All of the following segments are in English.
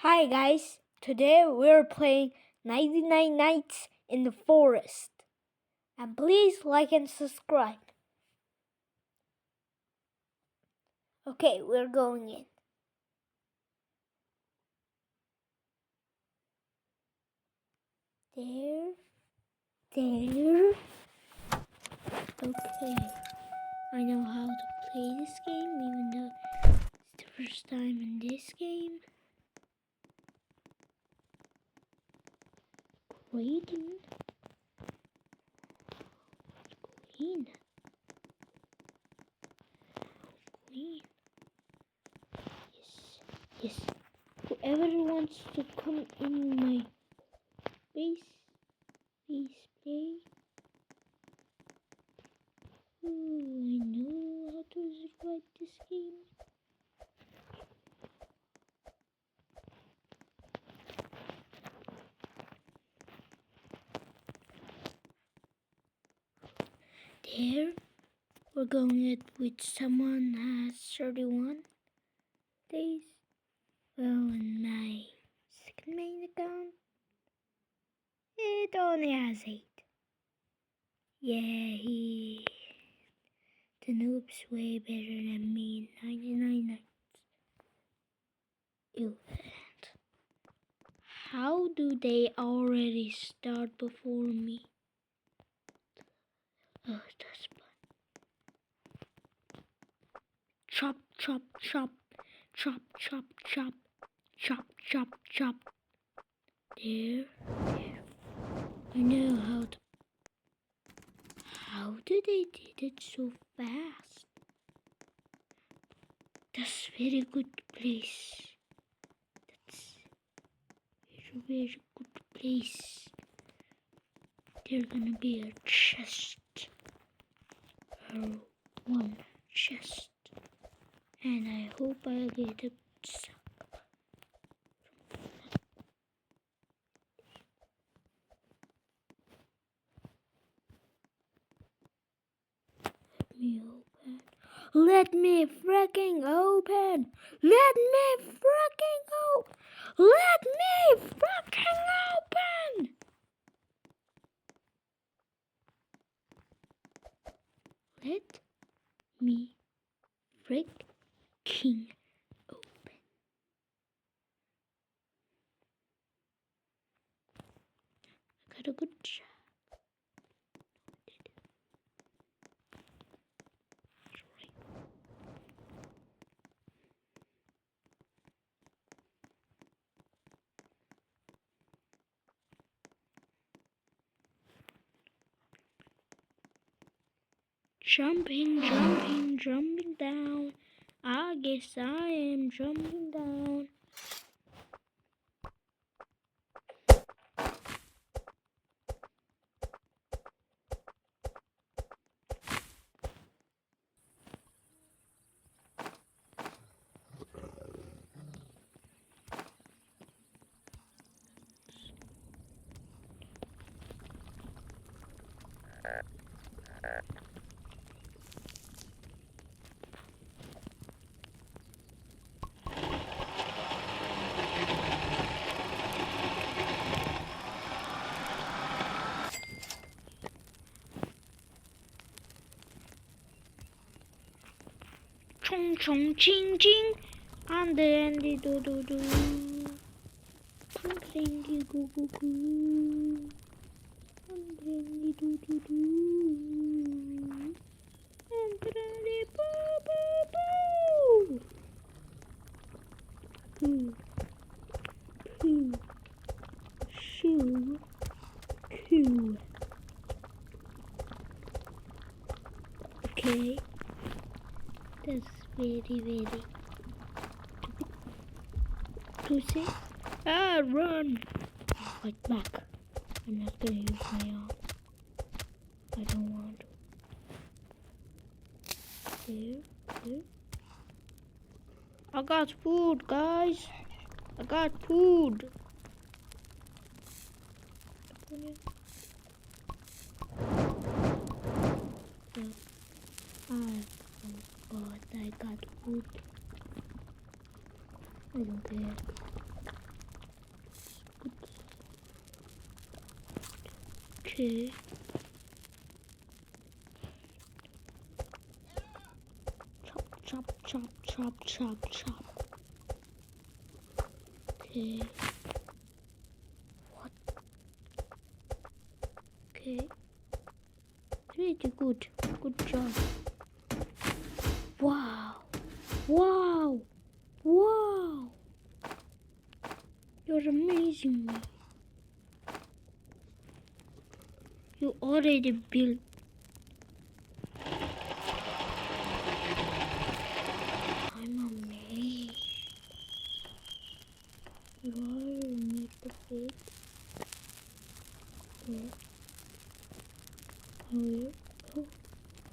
Hi guys, today we're playing 99 Nights in the Forest. And please like and subscribe. Okay, we're going in. There. Okay, I know how to play this game even though it's the first time in this game. Waiting. Queen. Yes. Whoever wants to come in my base, please play. I know how to survive this game. There, we're going it with someone has 31 days. Well, in my second main account, it only has 8. Yeah, the noob's way better than me in 99 nights. Ew. How do they already start before me? Oh, that's fun. Chop. There. I know how to. How did they did it so fast? That's very good place. That's very good place. There's gonna be a chest. Or one chest. And I hope I'll get a sack. Let me freaking open! Let me freaking open! Let me freaking open! Let me freaking open. I got a good job. Jumping down. I guess I am jumping down. Chong ching ching, and then the do do do, and then the go go go, and then the do do do, and then the boo boo boo. Poo, shoo, coo. Okay, that's very pussy. Run! Fight back. I'm not gonna use my arm. I don't want to. There. I got food, guys. I got food. I got food. I don't care. Okay. Chop, chop, chop, chop, chop. Okay. What? Okay. Pretty good. Good job. Wow. Wow. Wow. You're amazing. You already built. I'm amazed. You already made the bed. Yeah. Oh, yeah. Oh,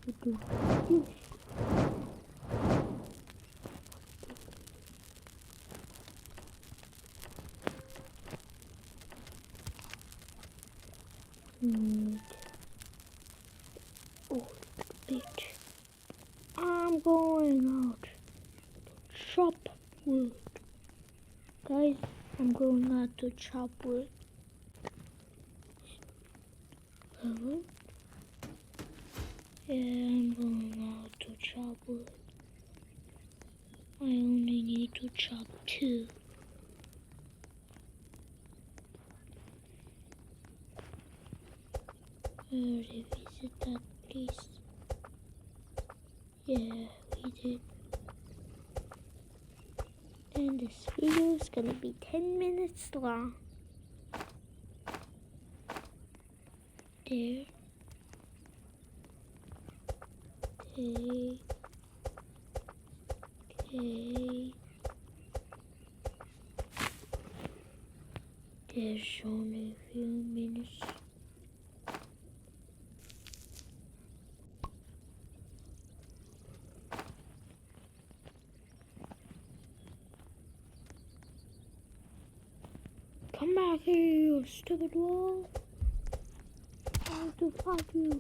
you do this. Need. Oh, bit. I'm going out to chop wood. Guys, I'm going out to chop wood. Hello? Yeah, I'm going out to chop wood. I only need to chop 2. We already visit that place. Yeah, we did. And this video is gonna be 10 minutes long. There. Okay. Okay. There's only a few minutes. Come back here, you stupid wall. I want to fight you.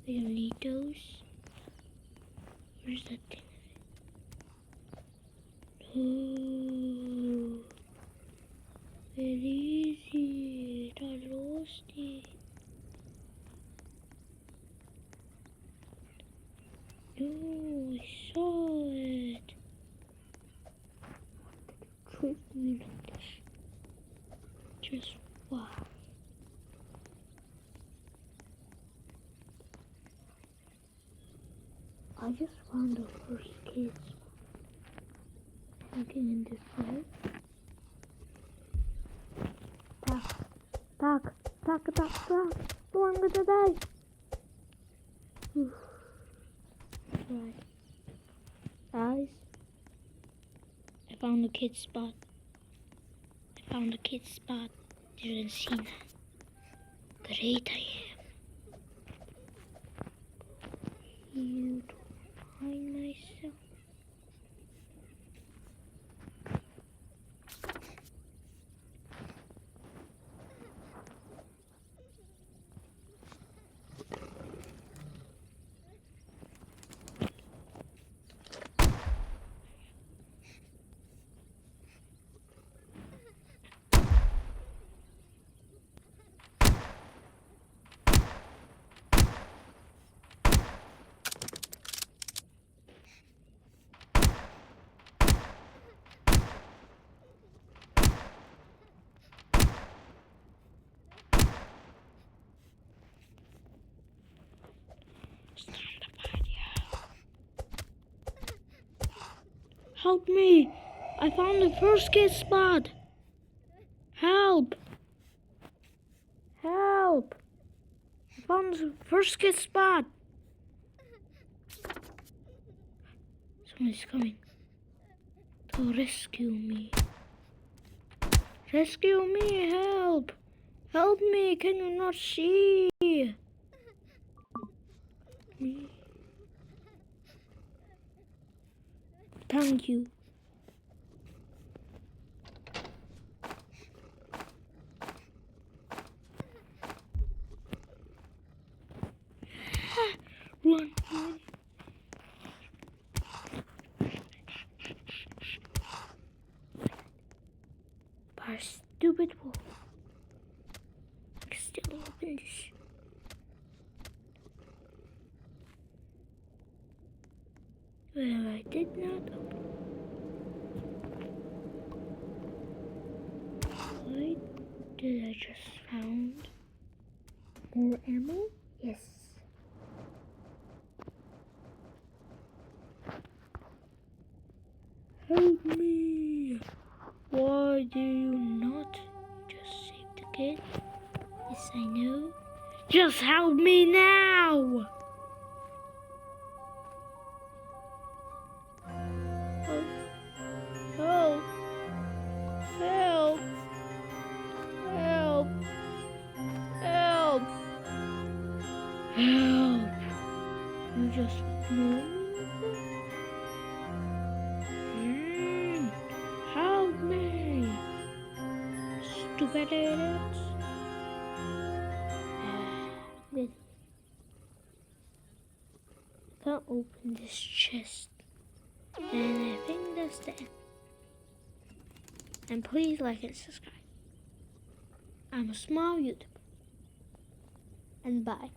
I don't need those. Where's that thing? Oh, where is it? I lost it. No, I saw it. Trick me like this. Just why? I just found the first kids. Looking in this way. Duck. Oh, I'm gonna die. Right. Guys, I found the kid's spot. Didn't see that. Great I am. You to find myself. Help me! I found the first kid spot. Help! Help! I found the first kid spot. Someone's coming to rescue me. Rescue me! Help! Help me! Can you not see? Thank you. Run. I did not open. Wait, did I just found more ammo? Yes. Help me! Why do you not just save the kid? Yes, I know. Just help me now! Help! Help! Help! Help! Help! You just know me? Help me! Stupid idiots! Really? Can't open this chest. And I think that's the end. And please like and subscribe. I'm a small YouTuber. And bye.